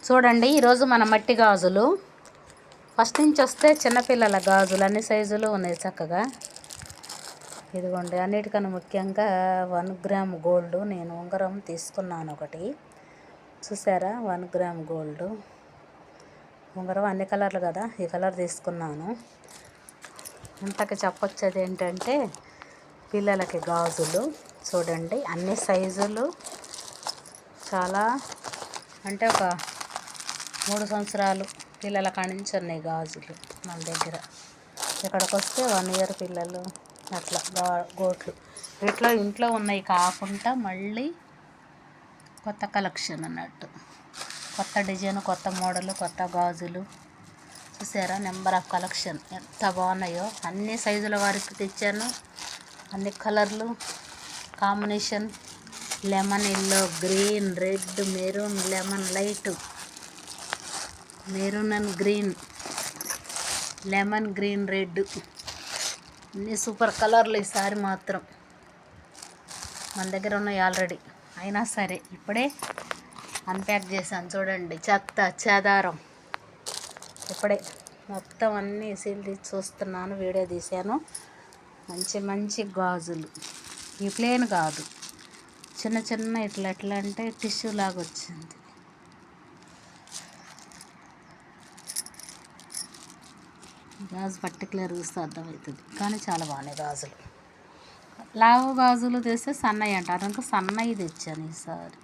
చూడండి, ఈరోజు మన మట్టి గాజులు ఫస్ట్ నుంచి వస్తే చిన్నపిల్లల గాజులు అన్ని సైజులు ఉన్నాయి చక్కగా. ఇదిగోండి, అన్నిటికన్నా ముఖ్యంగా 1 గ్రామ్ గోల్డ్. నేను ఉంగరం తీసుకున్నాను ఒకటి, చూసారా? 1 గ్రామ్ గోల్డ్ ఉంగరం, అన్ని కలర్లు కదా, ఈ కలర్ తీసుకున్నాను. ఇంతకు చెప్పొచ్చేది ఏంటంటే పిల్లలకి గాజులు చూడండి, అన్ని సైజులు, చాలా అంటే ఒక 3 సంవత్సరాలు పిల్లల కానించి ఉన్నాయి గాజులు మన దగ్గర. ఇక్కడికి వస్తే 1 ఇయర్ పిల్లలు అట్లా గోట్లు. వీటిలో ఇంట్లో ఉన్నాయి కాకుండా మళ్ళీ కొత్త కలెక్షన్ అన్నట్టు, కొత్త డిజైన్, కొత్త మోడల్, కొత్త గాజులు. చూసారా? నెంబర్ ఆఫ్ కలెక్షన్ ఎంత బాగున్నాయో. అన్ని సైజుల వారికి తెచ్చాను, అన్ని కలర్లు combination. Lemon yellow, green, red, maroon, lemon light, maroon and green, lemon green, red, అన్ని సూపర్ కలర్లు. ఈసారి మాత్రం మన దగ్గర ఉన్నాయి ఆల్రెడీ, అయినా సరే ఇప్పుడే అన్ప్యాక్ చేశాను. చూడండి, చెత్త చెదారం ఇప్పుడే మొత్తం అన్నీ సీల్ తీసి చూస్తున్నాను, వీడియో తీశాను. మంచి మంచి గాజులు, ఈ ప్లేన్ కాదు, చిన్న చిన్న ఇట్లా ఎట్లా అంటే టిష్యూ లాగా వచ్చింది. గాజు పర్టికులర్ చూస్తే అర్థమవుతుంది, కానీ చాలా బాగున్నాయి గాజులు. లావు గాజులు తెస్తే సన్నయ్య అంటారు, ఇంకా సన్నయ్య తెచ్చాను ఈసారి.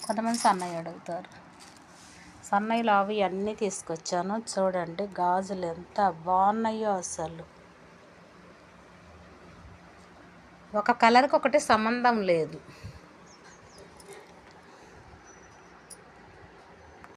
కొంతమంది సన్నయ్య అడుగుతారు, సన్నయ్య లావు అన్నీ తీసుకొచ్చాను. చూడండి గాజులు ఎంత బాగున్నాయో అసలు. ఒక కలర్కి ఒకటి సంబంధం లేదు.